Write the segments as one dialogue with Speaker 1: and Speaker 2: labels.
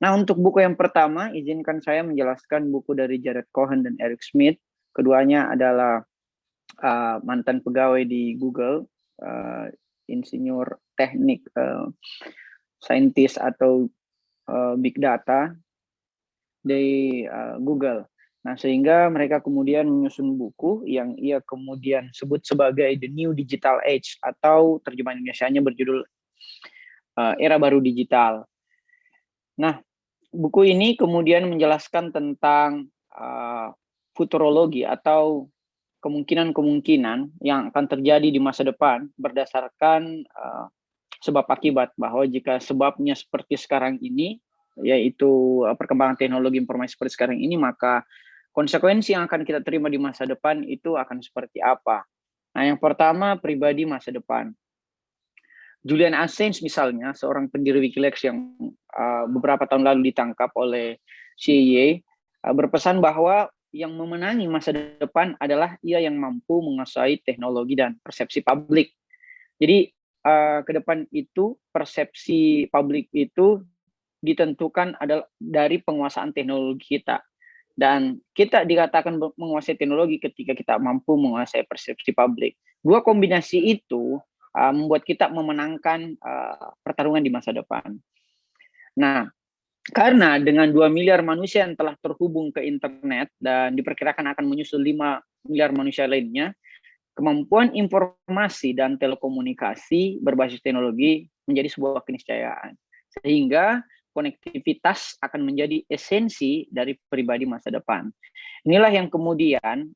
Speaker 1: Nah, untuk buku yang pertama, izinkan saya menjelaskan buku dari Jared Cohen dan Eric Schmidt. Keduanya adalah mantan pegawai di Google, insinyur teknik, saintis atau big data di Google. Nah, sehingga mereka kemudian menyusun buku yang ia kemudian sebut sebagai The New Digital Age, atau terjemahan Indonesianya berjudul Era Baru Digital. Nah, buku ini kemudian menjelaskan tentang futurologi atau kemungkinan-kemungkinan yang akan terjadi di masa depan berdasarkan sebab akibat, bahwa jika sebabnya seperti sekarang ini, yaitu perkembangan teknologi informasi seperti sekarang ini, maka konsekuensi yang akan kita terima di masa depan itu akan seperti apa. Nah, yang pertama, pribadi masa depan. Julian Assange misalnya, seorang pendiri Wikileaks yang beberapa tahun lalu ditangkap oleh CIA, berpesan bahwa yang memenangi masa depan adalah ia yang mampu menguasai teknologi dan persepsi publik. Jadi ke depan itu persepsi publik itu ditentukan adalah dari penguasaan teknologi kita. Dan kita dikatakan menguasai teknologi ketika kita mampu menguasai persepsi publik. Dua kombinasi itu membuat kita memenangkan pertarungan di masa depan. Nah, karena dengan 2 miliar manusia yang telah terhubung ke internet dan diperkirakan akan menyusul 5 miliar manusia lainnya, kemampuan informasi dan telekomunikasi berbasis teknologi menjadi sebuah keniscayaan. Sehingga konektivitas akan menjadi esensi dari pribadi masa depan. Inilah yang kemudian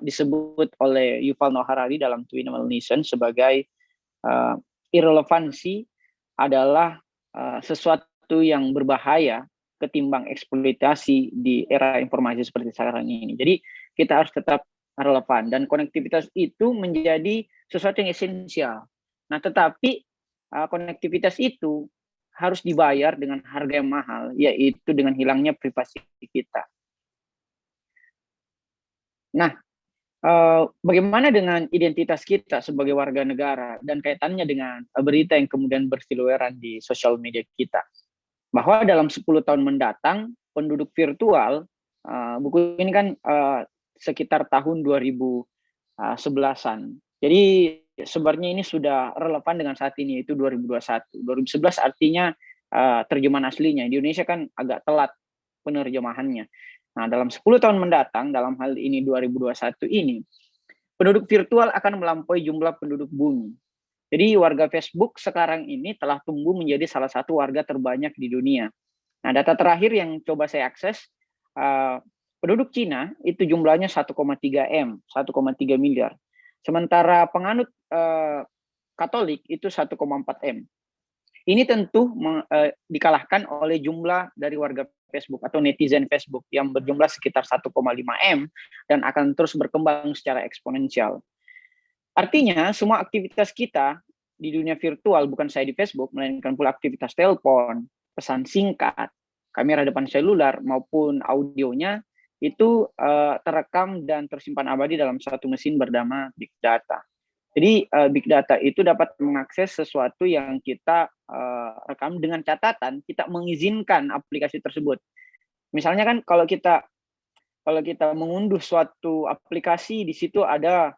Speaker 1: disebut oleh Yuval Noah Harari dalam Twinnable Nation sebagai irrelevansi adalah sesuatu yang berbahaya ketimbang eksploitasi di era informasi seperti sekarang ini. Jadi kita harus tetap relevan, dan konektivitas itu menjadi sesuatu yang esensial. Nah, tetapi konektivitas itu harus dibayar dengan harga yang mahal, yaitu dengan hilangnya privasi kita. Nah, bagaimana dengan identitas kita sebagai warga negara dan kaitannya dengan berita yang kemudian berseliweran di sosial media kita? Bahwa dalam 10 tahun mendatang, penduduk virtual, buku ini kan sekitar tahun 2011-an. Jadi sebenarnya ini sudah relevan dengan saat ini, yaitu 2021. 2011 artinya terjemahan aslinya. Di Indonesia kan agak telat penerjemahannya. Nah, dalam 10 tahun mendatang, dalam hal ini 2021 ini, penduduk virtual akan melampaui jumlah penduduk bumi. Jadi warga Facebook sekarang ini telah tumbuh menjadi salah satu warga terbanyak di dunia. Nah, data terakhir yang coba saya akses, penduduk Cina itu jumlahnya 1,3 miliar. Sementara penganut Katolik itu 1,4 M. Ini tentu dikalahkan oleh jumlah dari warga Facebook atau netizen Facebook yang berjumlah sekitar 1,5 M dan akan terus berkembang secara eksponensial. Artinya semua aktivitas kita di dunia virtual, bukan saya di Facebook, melainkan pula aktivitas telepon, pesan singkat, kamera depan seluler maupun audionya itu terekam dan tersimpan abadi dalam satu mesin bernama Big Data. Jadi Big Data itu dapat mengakses sesuatu yang kita rekam dengan catatan kita mengizinkan aplikasi tersebut. Misalnya kan kalau kita mengunduh suatu aplikasi, di situ ada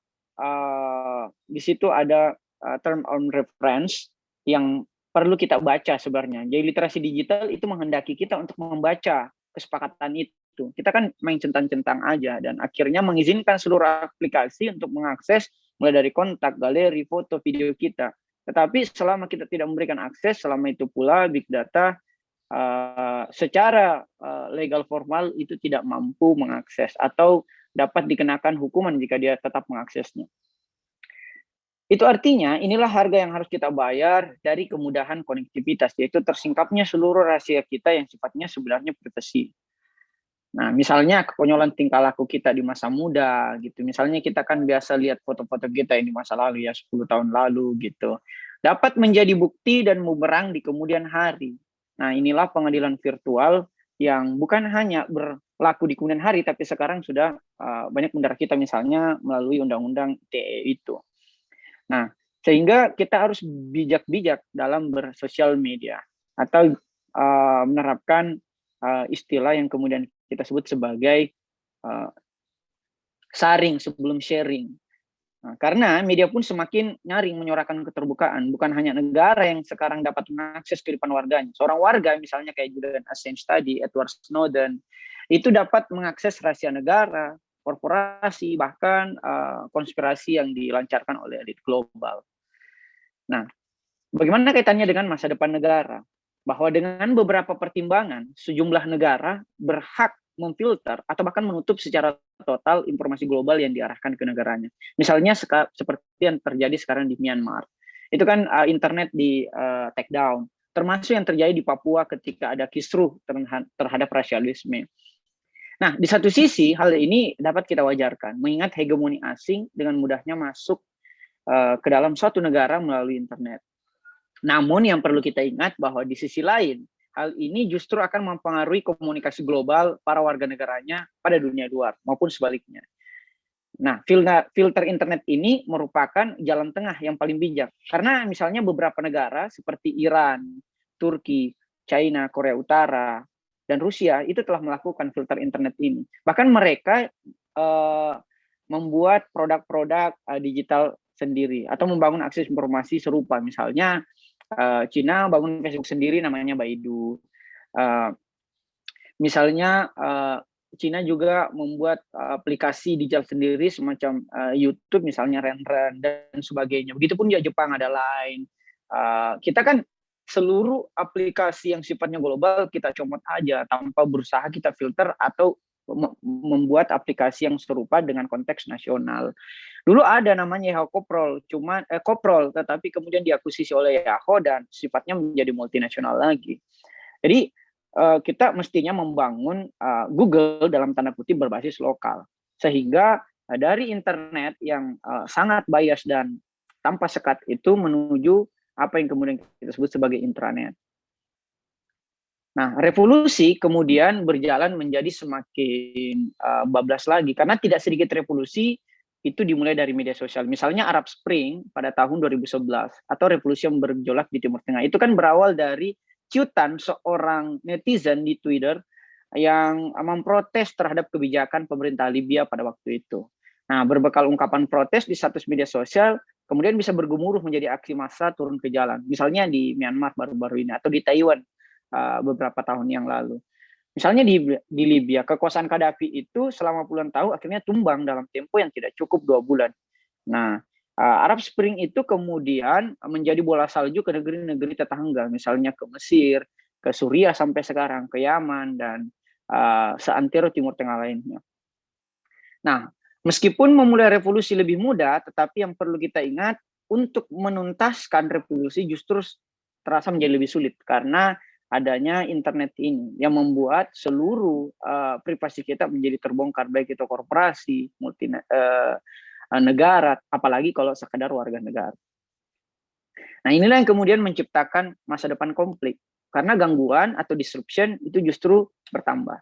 Speaker 1: term on reference yang perlu kita baca sebenarnya. Jadi literasi digital itu menghendaki kita untuk membaca kesepakatan itu. Kita kan main centang-centang aja dan akhirnya mengizinkan seluruh aplikasi untuk mengakses mulai dari kontak, galeri, foto, video kita. Tetapi selama kita tidak memberikan akses, selama itu pula Big Data secara legal formal itu tidak mampu mengakses atau dapat dikenakan hukuman jika dia tetap mengaksesnya. Itu artinya inilah harga yang harus kita bayar dari kemudahan konektivitas, yaitu tersingkapnya seluruh rahasia kita yang sifatnya sebenarnya privasi. Nah, misalnya kekonyolan tingkah laku kita di masa muda gitu. Misalnya kita kan biasa lihat foto-foto kita yang di masa lalu ya, 10 tahun lalu gitu. Dapat menjadi bukti dan bumerang di kemudian hari. Nah, inilah pengadilan virtual yang bukan hanya berlaku di kemudian hari, tapi sekarang sudah banyak mendarah kita misalnya melalui undang-undang ITE itu. Nah, sehingga kita harus bijak-bijak dalam bersosial media atau menerapkan istilah yang kemudian kita sebut sebagai saring sebelum sharing. Nah, karena media pun semakin nyaring menyuarakan keterbukaan. Bukan hanya negara yang sekarang dapat mengakses kehidupan warganya. Seorang warga misalnya kayak Julian Assange tadi, Edward Snowden, itu dapat mengakses rahasia negara, korporasi, bahkan konspirasi yang dilancarkan oleh elit global. Nah, bagaimana kaitannya dengan masa depan negara? Bahwa dengan beberapa pertimbangan, sejumlah negara berhak memfilter atau bahkan menutup secara total informasi global yang diarahkan ke negaranya. Misalnya seperti yang terjadi sekarang di Myanmar. Itu kan internet di take down. Termasuk yang terjadi di Papua ketika ada kisruh terhadap rasialisme. Nah, di satu sisi hal ini dapat kita wajarkan, mengingat hegemoni asing dengan mudahnya masuk ke dalam suatu negara melalui internet. Namun yang perlu kita ingat bahwa di sisi lain, hal ini justru akan mempengaruhi komunikasi global para warga negaranya pada dunia luar maupun sebaliknya. Nah, filter internet ini merupakan jalan tengah yang paling bijak. Karena misalnya beberapa negara seperti Iran, Turki, China, Korea Utara, dan Rusia itu telah melakukan filter internet ini. Bahkan mereka membuat produk-produk digital sendiri atau membangun akses informasi serupa. Misalnya Cina bangun Facebook sendiri namanya Baidu. Misalnya Cina juga membuat aplikasi digital sendiri semacam YouTube misalnya Renren dan sebagainya. Begitupun di Jepang ada Line. Kita kan seluruh aplikasi yang sifatnya global kita comot aja tanpa berusaha kita filter atau membuat aplikasi yang serupa dengan konteks nasional. Dulu ada namanya Yahoo Koprol, Koprol, tetapi kemudian diakuisisi oleh Yahoo dan sifatnya menjadi multinasional lagi. Jadi kita mestinya membangun Google dalam tanda kutip berbasis lokal, sehingga dari internet yang sangat bias dan tanpa sekat itu menuju apa yang kemudian kita sebut sebagai intranet. Nah, revolusi kemudian berjalan menjadi semakin bablas lagi, karena tidak sedikit revolusi itu dimulai dari media sosial. Misalnya Arab Spring pada tahun 2011, atau revolusi yang bergejolak di Timur Tengah. Itu kan berawal dari cuitan seorang netizen di Twitter yang memprotes terhadap kebijakan pemerintah Libya pada waktu itu. Nah, berbekal ungkapan protes di status media sosial, kemudian bisa bergemuruh menjadi aksi massa turun ke jalan. Misalnya di Myanmar baru-baru ini, atau di Taiwan beberapa tahun yang lalu. Misalnya di Libya, kekuasaan Gaddafi itu selama puluhan tahun akhirnya tumbang dalam tempo yang tidak cukup 2 bulan. Nah, Arab Spring itu kemudian menjadi bola salju ke negeri-negeri tetangga, misalnya ke Mesir, ke Suriah sampai sekarang, ke Yaman, dan seantero Timur Tengah lainnya. Nah, meskipun memulai revolusi lebih mudah, tetapi yang perlu kita ingat, untuk menuntaskan revolusi justru terasa menjadi lebih sulit, karena adanya internet ini yang membuat seluruh privasi kita menjadi terbongkar, baik itu korporasi, negara, apalagi kalau sekadar warga negara. Nah, inilah yang kemudian menciptakan masa depan konflik, karena gangguan atau disruption itu justru bertambah.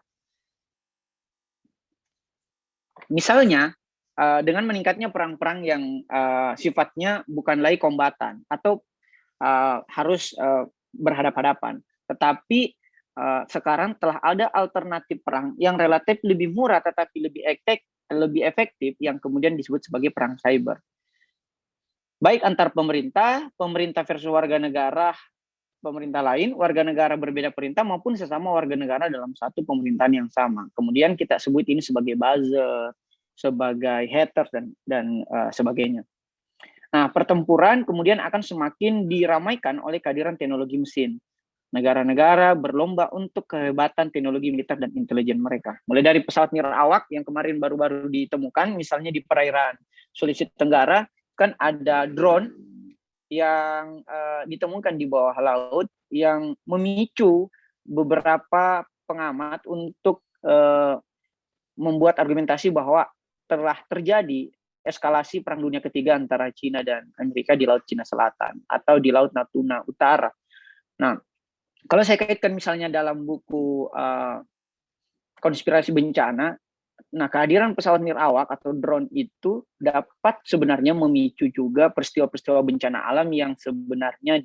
Speaker 1: Misalnya dengan meningkatnya perang-perang yang sifatnya bukan lagi kombatan atau harus berhadapan-hadapan, tetapi sekarang telah ada alternatif perang yang relatif lebih murah tetapi lebih efektif yang kemudian disebut sebagai perang cyber. Baik antar pemerintah versus warga negara pemerintah lain, warga negara berbeda perintah maupun sesama warga negara dalam satu pemerintahan yang sama. Kemudian kita sebut ini sebagai buzzer, sebagai haters dan sebagainya. Nah, pertempuran kemudian akan semakin diramaikan oleh kehadiran teknologi mesin. Negara-negara berlomba untuk kehebatan teknologi militer dan intelijen mereka. Mulai dari pesawat nirawak yang kemarin baru-baru ditemukan, misalnya di perairan Sulawesi Tenggara, kan ada drone yang ditemukan di bawah laut yang memicu beberapa pengamat untuk membuat argumentasi bahwa telah terjadi eskalasi Perang Dunia Ketiga antara Cina dan Amerika di Laut Cina Selatan atau di Laut Natuna Utara. Nah, kalau saya kaitkan misalnya dalam buku Konspirasi Bencana, nah kehadiran pesawat nirawak atau drone itu dapat sebenarnya memicu juga peristiwa-peristiwa bencana alam yang sebenarnya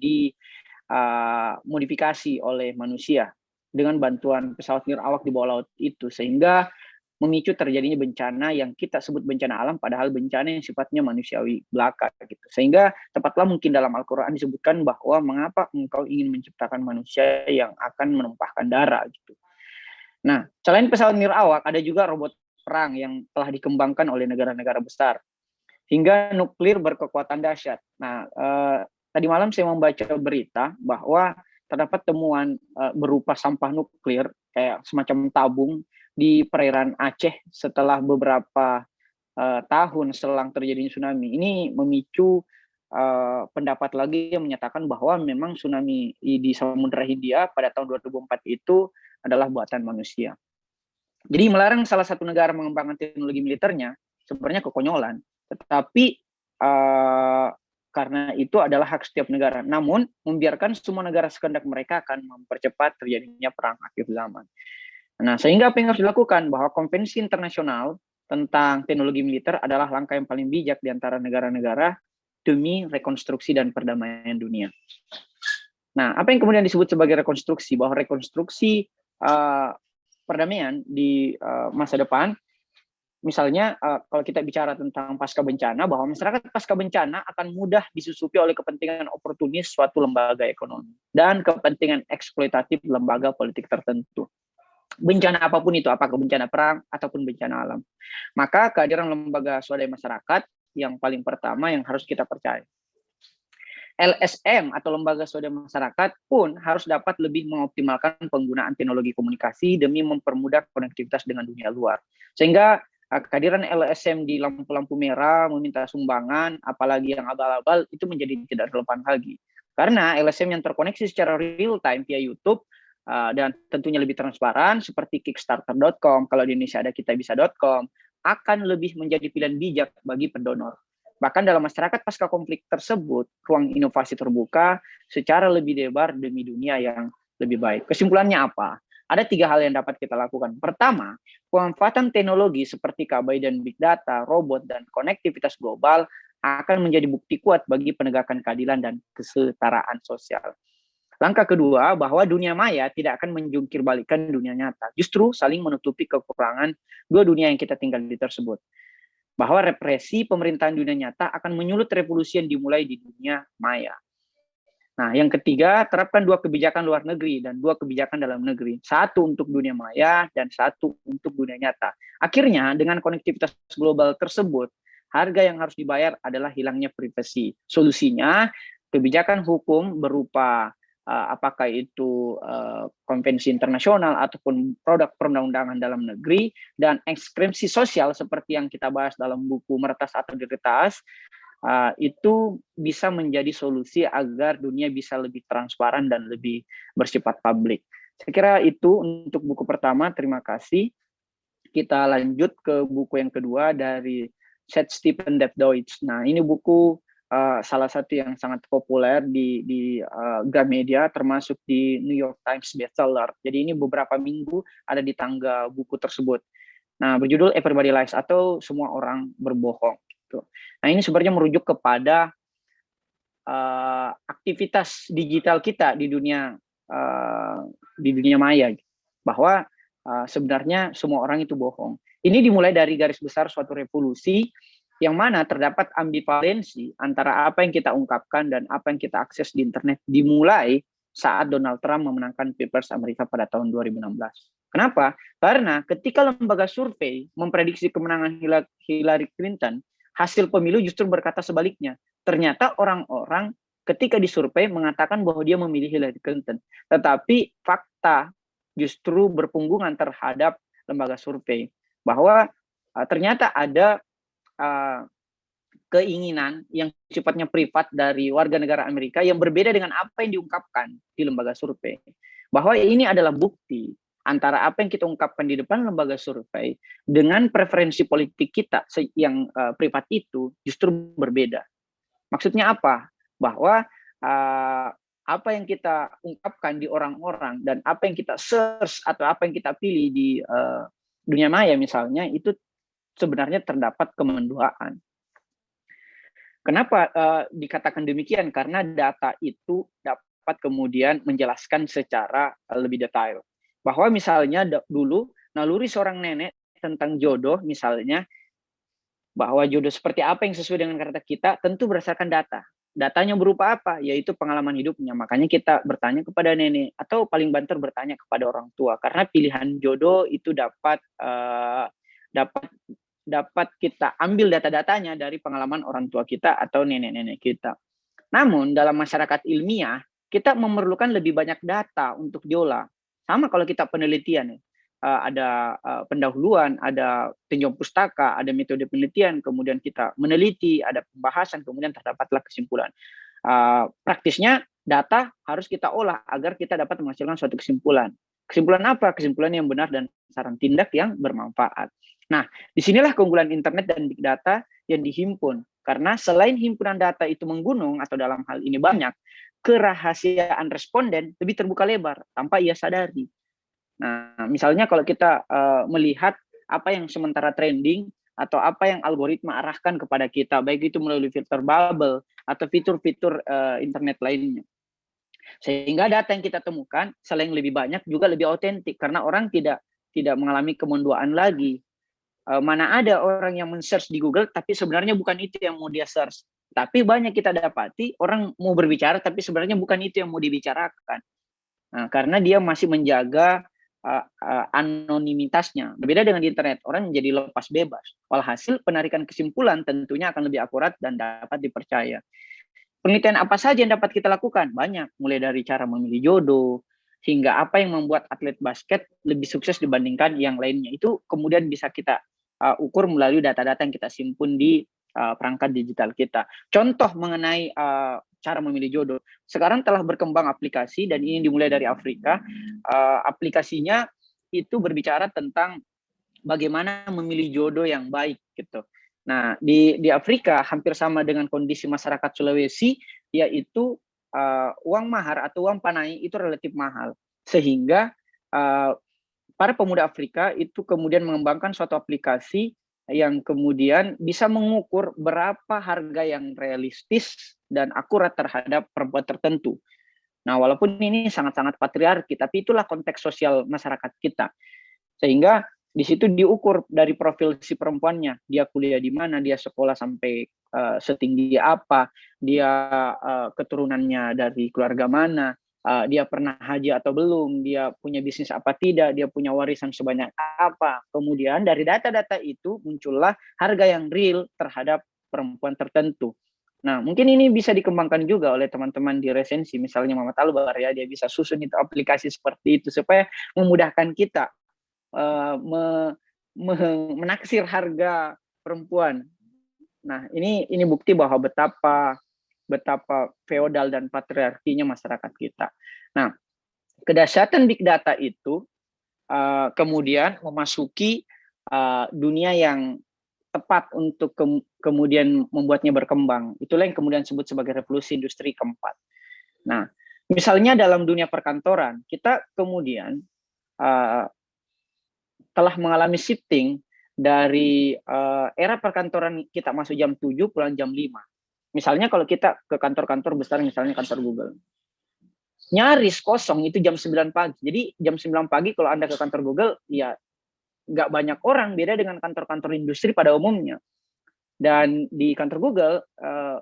Speaker 1: modifikasi oleh manusia dengan bantuan pesawat nirawak di bawah laut itu, sehingga memicu terjadinya bencana yang kita sebut bencana alam, padahal bencana yang sifatnya manusiawi belaka gitu. Sehingga tepatlah mungkin dalam Al-Quran disebutkan bahwa mengapa engkau ingin menciptakan manusia yang akan menumpahkan darah gitu. Nah, selain pesawat nirawak, ada juga robot perang yang telah dikembangkan oleh negara-negara besar hingga nuklir berkekuatan dahsyat. Nah, tadi malam saya membaca berita bahwa terdapat temuan berupa sampah nuklir kayak semacam tabung di perairan Aceh setelah beberapa tahun selang terjadinya tsunami. Ini memicu pendapat lagi yang menyatakan bahwa memang tsunami di Samudra Hindia pada tahun 2004 itu adalah buatan manusia. Jadi melarang salah satu negara mengembangkan teknologi militernya sebenarnya kekonyolan, tetapi karena itu adalah hak setiap negara. Namun membiarkan semua negara sekehendak mereka akan mempercepat terjadinya perang akhir zaman. Nah, sehingga apa yang harus dilakukan? Bahwa konvensi internasional tentang teknologi militer adalah langkah yang paling bijak di antara negara-negara demi rekonstruksi dan perdamaian dunia. Nah, apa yang kemudian disebut sebagai rekonstruksi? Bahwa rekonstruksi perdamaian di masa depan, misalnya kalau kita bicara tentang pasca bencana, bahwa masyarakat pasca bencana akan mudah disusupi oleh kepentingan oportunis suatu lembaga ekonomi dan kepentingan eksploitatif lembaga politik tertentu. Bencana apapun itu, apakah bencana perang ataupun bencana alam. Maka kehadiran lembaga swadaya masyarakat yang paling pertama yang harus kita percaya. LSM atau lembaga swadaya masyarakat pun harus dapat lebih mengoptimalkan penggunaan teknologi komunikasi demi mempermudah konektivitas dengan dunia luar. Sehingga kehadiran LSM di lampu-lampu merah, meminta sumbangan, apalagi yang abal-abal, itu menjadi tidak relevan lagi. Karena LSM yang terkoneksi secara real time via YouTube dan tentunya lebih transparan seperti kickstarter.com, kalau di Indonesia ada kitabisa.com, akan lebih menjadi pilihan bijak bagi pendonor. Bahkan dalam masyarakat pasca konflik tersebut, ruang inovasi terbuka secara lebih lebar demi dunia yang lebih baik. Kesimpulannya apa? Ada 3 hal yang dapat kita lakukan. Pertama, pemanfaatan teknologi seperti KBI dan Big Data, robot, dan konektivitas global akan menjadi bukti kuat bagi penegakan keadilan dan kesetaraan sosial. Langkah kedua, bahwa dunia maya tidak akan menjungkir balikan dunia nyata. Justru saling menutupi kekurangan dua dunia yang kita tinggal di tersebut. Bahwa represi pemerintahan dunia nyata akan menyulut revolusi yang dimulai di dunia maya. Nah, yang ketiga, terapkan 2 kebijakan luar negeri dan 2 kebijakan dalam negeri. 1 untuk dunia maya dan 1 untuk dunia nyata. Akhirnya, dengan konektivitas global tersebut, harga yang harus dibayar adalah hilangnya privasi. Solusinya, kebijakan hukum berupa apakah itu konvensi internasional ataupun produk perundang-undangan dalam negeri, dan ekskripsi sosial seperti yang kita bahas dalam buku Meretas atau Diretas, itu bisa menjadi solusi agar dunia bisa lebih transparan dan lebih bersifat publik. Saya kira itu untuk buku pertama. Terima kasih. Kita lanjut ke buku yang kedua dari Seth Stephen Deutsch. Nah, ini buku salah satu yang sangat populer di Gramedia, termasuk di New York Times bestseller. Jadi ini beberapa minggu ada di tangga buku tersebut. Nah, berjudul Everybody Lies atau Semua Orang Berbohong. Gitu. Nah, ini sebenarnya merujuk kepada aktivitas digital kita di dunia maya, bahwa sebenarnya semua orang itu bohong. Ini dimulai dari garis besar suatu revolusi yang mana terdapat ambivalensi antara apa yang kita ungkapkan dan apa yang kita akses di internet, dimulai saat Donald Trump memenangkan Pilpres Amerika pada tahun 2016. Kenapa? Karena ketika lembaga survei memprediksi kemenangan Hillary Clinton, hasil pemilu justru berkata sebaliknya. Ternyata orang-orang ketika disurvei mengatakan bahwa dia memilih Hillary Clinton, tetapi fakta justru berpunggungan terhadap lembaga survei, bahwa ternyata ada keinginan yang sifatnya privat dari warga negara Amerika yang berbeda dengan apa yang diungkapkan di lembaga survei. Bahwa ini adalah bukti antara apa yang kita ungkapkan di depan lembaga survei dengan preferensi politik kita yang privat itu justru berbeda. Maksudnya apa? Bahwa apa yang kita ungkapkan di orang-orang dan apa yang kita search atau apa yang kita pilih di dunia maya misalnya, itu sebenarnya terdapat kemenduaan. Kenapa dikatakan demikian? Karena data itu dapat dapat kemudian menjelaskan secara lebih detail. Bahwa misalnya dulu naluri seorang nenek tentang jodoh misalnya, bahwa jodoh seperti apa yang sesuai dengan kata kita tentu berdasarkan data. Datanya berupa apa? Yaitu pengalaman hidupnya. Makanya kita bertanya kepada nenek atau paling banter bertanya kepada orang tua karena pilihan jodoh itu dapat dapat kita ambil data-datanya dari pengalaman orang tua kita atau nenek-nenek kita. Namun dalam masyarakat ilmiah kita memerlukan lebih banyak data untuk diolah. Sama kalau kita penelitian, ada pendahuluan, ada tinjauan pustaka, ada metode penelitian, kemudian kita meneliti, ada pembahasan, kemudian terdapatlah kesimpulan. Praktisnya data harus kita olah agar kita dapat menghasilkan suatu kesimpulan. Kesimpulan apa? Kesimpulan yang benar dan saran tindak yang bermanfaat. Nah, disinilah keunggulan internet dan big data yang dihimpun. Karena selain himpunan data itu menggunung atau dalam hal ini banyak, kerahasiaan responden lebih terbuka lebar tanpa ia sadari. Nah, misalnya kalau kita melihat apa yang sementara trending atau apa yang algoritma arahkan kepada kita, baik itu melalui filter bubble atau fitur-fitur internet lainnya. Sehingga data yang kita temukan selain lebih banyak juga lebih autentik karena orang tidak mengalami kemenduaan lagi. Mana ada orang yang men-search di Google tapi sebenarnya bukan itu yang mau dia search. Tapi banyak kita dapati orang mau berbicara tapi sebenarnya bukan itu yang mau dibicarakan. Nah, karena dia masih menjaga anonimitasnya. Berbeda dengan di internet, orang menjadi lepas bebas. Walhasil penarikan kesimpulan tentunya akan lebih akurat dan dapat dipercaya. Penelitian apa saja yang dapat kita lakukan? Banyak, mulai dari cara memilih jodoh, hingga apa yang membuat atlet basket lebih sukses dibandingkan yang lainnya. Itu kemudian bisa kita ukur melalui data-data yang kita simpun di perangkat digital kita. Contoh mengenai cara memilih jodoh. Sekarang telah berkembang aplikasi dan ini dimulai dari Afrika. Aplikasinya itu berbicara tentang bagaimana memilih jodoh yang baik gitu. Nah, di Afrika hampir sama dengan kondisi masyarakat Sulawesi, yaitu uang mahar atau uang panai itu relatif mahal. Sehingga para pemuda Afrika itu kemudian mengembangkan suatu aplikasi yang kemudian bisa mengukur berapa harga yang realistis dan akurat terhadap perempuan tertentu. Nah, walaupun ini sangat-sangat patriarki, tapi itulah konteks sosial masyarakat kita. Sehingga di situ diukur dari profil si perempuannya, dia kuliah di mana, dia sekolah sampai setinggi apa, dia keturunannya dari keluarga mana, dia pernah haji atau belum, dia punya bisnis apa tidak, dia punya warisan sebanyak apa. Kemudian dari data-data itu muncullah harga yang real terhadap perempuan tertentu. Nah, mungkin ini bisa dikembangkan juga oleh teman-teman di resensi, misalnya Muhammad Albar ya, dia bisa susun itu aplikasi seperti itu supaya memudahkan kita menaksir harga perempuan. Nah, ini bukti bahwa betapa feodal dan patriarkinya masyarakat kita. Nah, kedahsyatan big data itu kemudian memasuki dunia yang tepat untuk kemudian membuatnya berkembang. Itulah yang kemudian disebut sebagai revolusi industri keempat. Nah, misalnya dalam dunia perkantoran, kita kemudian telah mengalami shifting dari era perkantoran kita masuk jam 7 pulang jam 5. Misalnya kalau kita ke kantor-kantor besar, misalnya kantor Google, nyaris kosong itu jam 9 pagi. Jadi jam 9 pagi kalau Anda ke kantor Google, ya nggak banyak orang, beda dengan kantor-kantor industri pada umumnya. Dan di kantor Google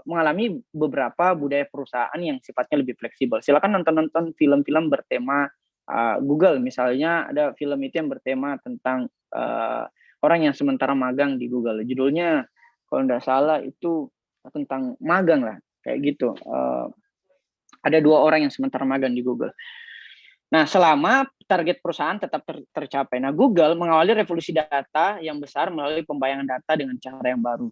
Speaker 1: mengalami beberapa budaya perusahaan yang sifatnya lebih fleksibel. Silakan nonton film-film bertema Google, misalnya ada film itu yang bertema tentang orang yang sementara magang di Google. Judulnya kalau tidak salah itu tentang magang lah, kayak gitu. Ada 2 orang yang sementara magang di Google. Nah, selama target perusahaan tetap tercapai. Nah, Google mengawali revolusi data yang besar melalui pembayangan data dengan cara yang baru.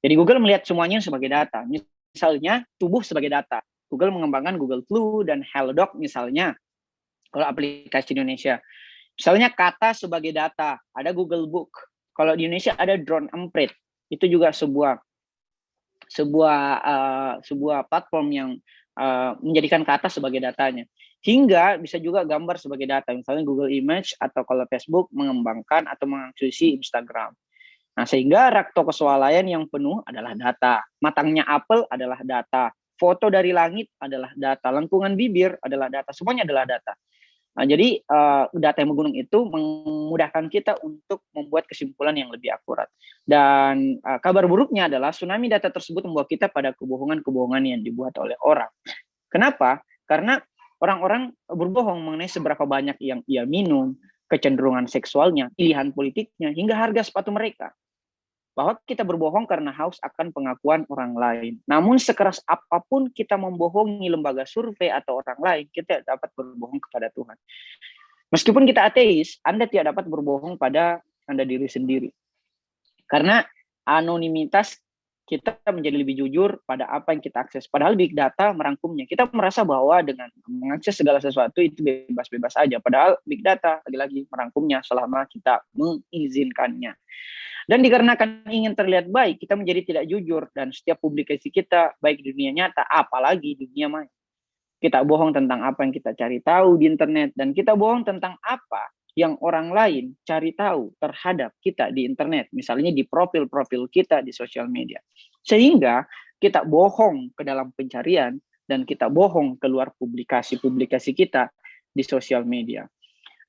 Speaker 1: Jadi Google melihat semuanya sebagai data. Misalnya tubuh sebagai data. Google mengembangkan Google Flu dan HelloDoc misalnya. Kalau aplikasi di Indonesia. Misalnya kata sebagai data. Ada Google Book. Kalau di Indonesia ada Drone Emprit. Itu juga sebuah platform yang menjadikan kata sebagai datanya. Hingga bisa juga gambar sebagai data. Misalnya Google Image atau kalau Facebook mengembangkan atau mengakuisisi Instagram. Nah, sehingga rak toko swalayan yang penuh adalah data. Matangnya apel adalah data. foto dari langit adalah data, lengkungan bibir adalah data, semuanya adalah data. Nah, jadi data yang menggunung itu memudahkan kita untuk membuat kesimpulan yang lebih akurat. Dan kabar buruknya adalah tsunami data tersebut membawa kita pada kebohongan-kebohongan yang dibuat oleh orang. Kenapa? Karena orang-orang berbohong mengenai seberapa banyak yang ia minum, kecenderungan seksualnya, pilihan politiknya, hingga harga sepatu mereka. Bahwa kita berbohong karena haus akan pengakuan orang lain. Namun sekeras apapun kita membohongi lembaga survei atau orang lain, kita dapat berbohong kepada Tuhan. Meskipun kita ateis, Anda tidak dapat berbohong pada Anda diri sendiri. Karena anonimitas kita menjadi lebih jujur pada apa yang kita akses. Padahal big data merangkumnya. Kita merasa bahwa dengan mengakses segala sesuatu itu bebas-bebas saja. Padahal big data lagi-lagi merangkumnya selama kita mengizinkannya. Dan dikarenakan ingin terlihat baik, kita menjadi tidak jujur. Dan setiap publikasi kita, baik di dunia nyata, apalagi di dunia maya. Kita bohong tentang apa yang kita cari tahu di internet. Dan kita bohong tentang apa yang orang lain cari tahu terhadap kita di internet. Misalnya di profil-profil kita di sosial media. Sehingga kita bohong ke dalam pencarian. Dan kita bohong keluar publikasi-publikasi kita di sosial media.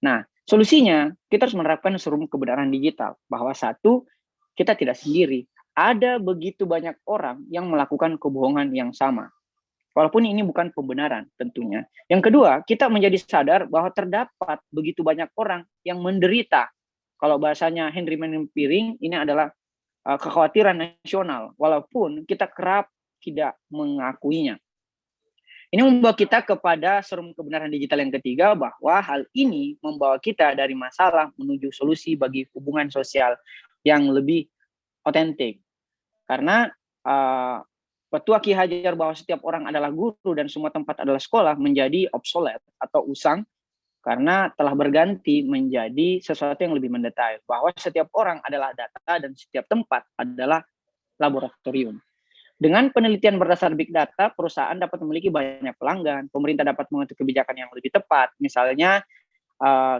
Speaker 1: Nah, solusinya kita harus menerapkan serum kebenaran digital. Bahwa satu, kita tidak sendiri. Ada begitu banyak orang yang melakukan kebohongan yang sama. Walaupun ini bukan pembenaran tentunya. Yang kedua, kita menjadi sadar bahwa terdapat begitu banyak orang yang menderita. Kalau bahasanya Henry Manning-Piring, ini adalah kekhawatiran nasional. Walaupun kita kerap tidak mengakuinya. Ini membawa kita kepada serum kebenaran digital yang ketiga, bahwa hal ini membawa kita dari masalah menuju solusi bagi hubungan sosial yang lebih otentik. Karena petua Ki Hajar bahwa setiap orang adalah guru dan semua tempat adalah sekolah menjadi obsolete atau usang karena telah berganti menjadi sesuatu yang lebih mendetail. Bahwa setiap orang adalah data dan setiap tempat adalah laboratorium. Dengan penelitian berdasar big data, perusahaan dapat memiliki banyak pelanggan, pemerintah dapat mengatur kebijakan yang lebih tepat. Misalnya,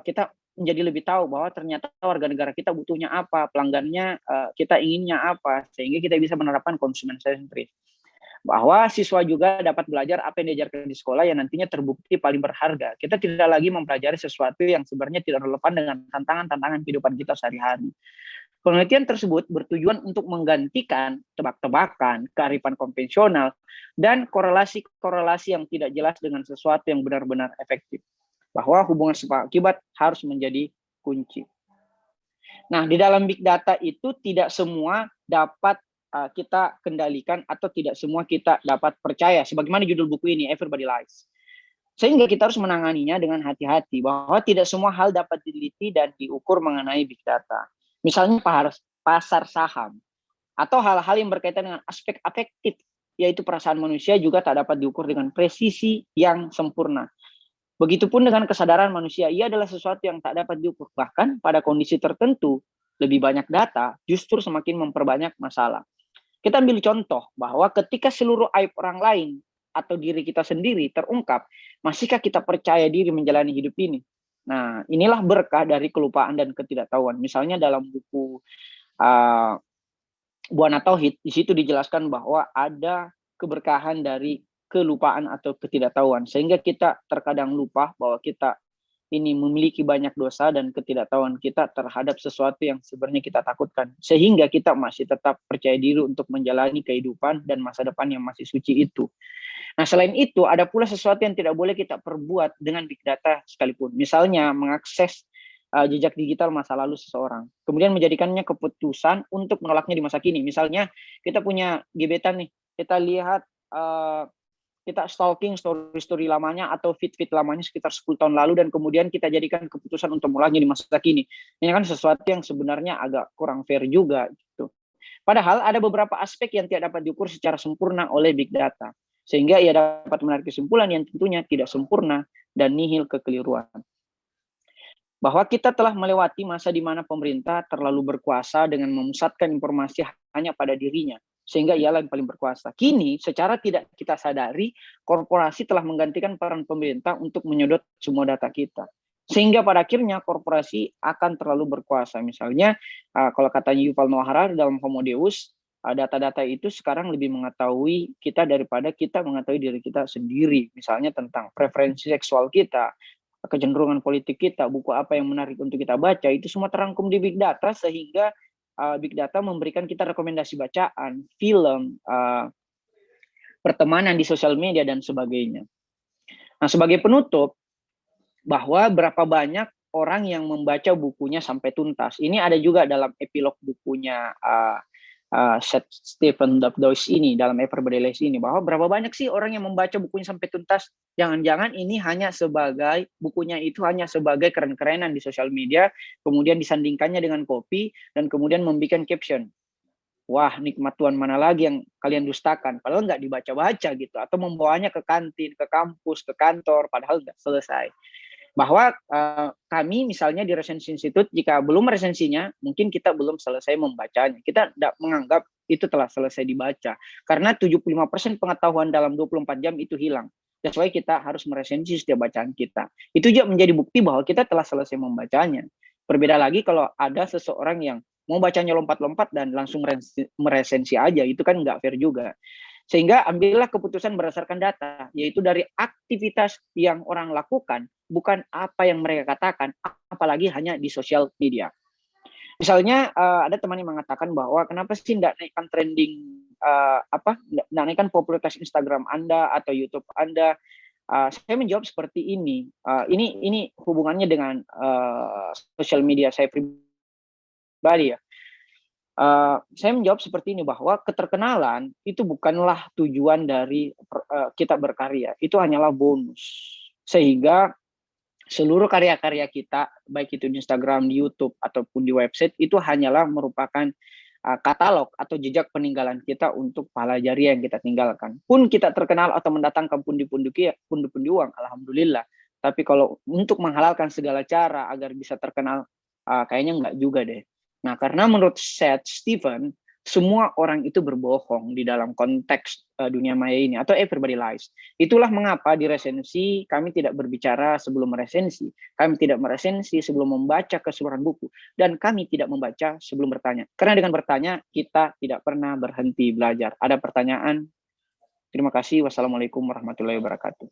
Speaker 1: kita menjadi lebih tahu bahwa ternyata warga negara kita butuhnya apa, pelanggannya kita inginnya apa, sehingga kita bisa menerapkan konsumen sentris. Bahwa siswa juga dapat belajar apa yang diajarkan di sekolah yang nantinya terbukti paling berharga. Kita tidak lagi mempelajari sesuatu yang sebenarnya tidak relevan dengan tantangan-tantangan kehidupan kita sehari-hari. Penelitian tersebut bertujuan untuk menggantikan tebak-tebakan, kearifan konvensional, dan korelasi-korelasi yang tidak jelas dengan sesuatu yang benar-benar efektif. Bahwa hubungan sebab akibat harus menjadi kunci. Nah, di dalam big data itu tidak semua dapat kita kendalikan atau tidak semua kita dapat percaya. Sebagaimana judul buku ini, Everybody Lies. Sehingga kita harus menanganinya dengan hati-hati bahwa tidak semua hal dapat diteliti dan diukur mengenai big data. Misalnya pasar saham atau hal-hal yang berkaitan dengan aspek afektif, yaitu perasaan manusia juga tak dapat diukur dengan presisi yang sempurna. Begitupun dengan kesadaran manusia, ia adalah sesuatu yang tak dapat diukur. Bahkan pada kondisi tertentu, lebih banyak data justru semakin memperbanyak masalah. Kita ambil contoh bahwa ketika seluruh aib orang lain atau diri kita sendiri terungkap, masihkah kita percaya diri menjalani hidup ini? Nah, inilah berkah dari kelupaan dan ketidaktahuan. Misalnya dalam buku Buana Tauhid, di situ dijelaskan bahwa ada keberkahan dari kelupaan atau ketidaktahuan. Sehingga kita terkadang lupa bahwa kita ini memiliki banyak dosa dan ketidaktahuan kita terhadap sesuatu yang sebenarnya kita takutkan. Sehingga kita masih tetap percaya diri untuk menjalani kehidupan dan masa depan yang masih suci itu. Nah, selain itu, ada pula sesuatu yang tidak boleh kita perbuat dengan big data sekalipun. Misalnya, mengakses jejak digital masa lalu seseorang. Kemudian menjadikannya keputusan untuk menolaknya di masa kini. Misalnya, kita punya gebetan nih. Kita lihat, kita stalking story-story lamanya atau feed-feed lamanya sekitar 10 tahun lalu dan kemudian kita jadikan keputusan untuk menolaknya di masa kini. Ini kan sesuatu yang sebenarnya agak kurang fair juga. Gitu. Padahal ada beberapa aspek yang tidak dapat diukur secara sempurna oleh big data. Sehingga ia dapat menarik kesimpulan yang tentunya tidak sempurna dan nihil kekeliruan. Bahwa kita telah melewati masa di mana pemerintah terlalu berkuasa dengan memusatkan informasi hanya pada dirinya. Sehingga ialah yang paling berkuasa. Kini, secara tidak kita sadari, korporasi telah menggantikan peran pemerintah untuk menyedot semua data kita. Sehingga pada akhirnya korporasi akan terlalu berkuasa. Misalnya, kalau katanya Yuval Noah Harari dalam Homo Deus, data-data itu sekarang lebih mengetahui kita daripada kita mengetahui diri kita sendiri. Misalnya tentang preferensi seksual kita, kecenderungan politik kita, buku apa yang menarik untuk kita baca, itu semua terangkum di big data sehingga big data memberikan kita rekomendasi bacaan, film, pertemanan di sosial media dan sebagainya. Nah, sebagai penutup, bahwa berapa banyak orang yang membaca bukunya sampai tuntas. Ini ada juga dalam epilog bukunya Seth Stephen Douglas ini, dalam Everybody Lies ini, bahwa berapa banyak sih orang yang membaca bukunya sampai tuntas. Jangan-jangan ini hanya sebagai, bukunya itu hanya sebagai keren-kerenan di sosial media, kemudian disandingkannya dengan kopi, dan kemudian membuat caption. Wah, nikmat Tuhan mana lagi yang kalian dustakan, padahal nggak dibaca-baca gitu, atau membawanya ke kantin, ke kampus, ke kantor, padahal nggak selesai. Bahwa kami misalnya di Resensi Institute, jika belum resensinya, mungkin kita belum selesai membacanya. Kita tidak menganggap itu telah selesai dibaca, karena 75% pengetahuan dalam 24 jam itu hilang. That's why kita harus meresensi setiap bacaan kita. Itu juga menjadi bukti bahwa kita telah selesai membacanya. Berbeda lagi kalau ada seseorang yang mau bacanya lompat-lompat dan langsung meresensi aja, itu kan nggak fair juga. Sehingga ambillah keputusan berdasarkan data, yaitu dari aktivitas yang orang lakukan, bukan apa yang mereka katakan, apalagi hanya di sosial media. Misalnya ada teman yang mengatakan bahwa kenapa sih tidak naikkan trending, naikkan popularitas Instagram Anda atau YouTube Anda. Saya menjawab seperti ini. Ini hubungannya dengan sosial media saya pribadi ya. Saya menjawab seperti ini, bahwa keterkenalan itu bukanlah tujuan dari kita berkarya, itu hanyalah bonus. Sehingga seluruh karya-karya kita, baik itu di Instagram, di YouTube, ataupun di website, itu hanyalah merupakan katalog atau jejak peninggalan kita untuk pahala jariah yang kita tinggalkan. Pun kita terkenal atau mendatangkan pundi-pundi uang, alhamdulillah. Tapi kalau untuk menghalalkan segala cara agar bisa terkenal, kayaknya enggak juga deh. Nah, karena menurut Seth Stephen, semua orang itu berbohong di dalam konteks dunia maya ini, atau everybody lies. Itulah mengapa di resensi kami tidak berbicara sebelum meresensi, kami tidak meresensi sebelum membaca keseluruhan buku, dan kami tidak membaca sebelum bertanya. Karena dengan bertanya, kita tidak pernah berhenti belajar. Ada pertanyaan? Terima kasih. Wassalamualaikum warahmatullahi wabarakatuh.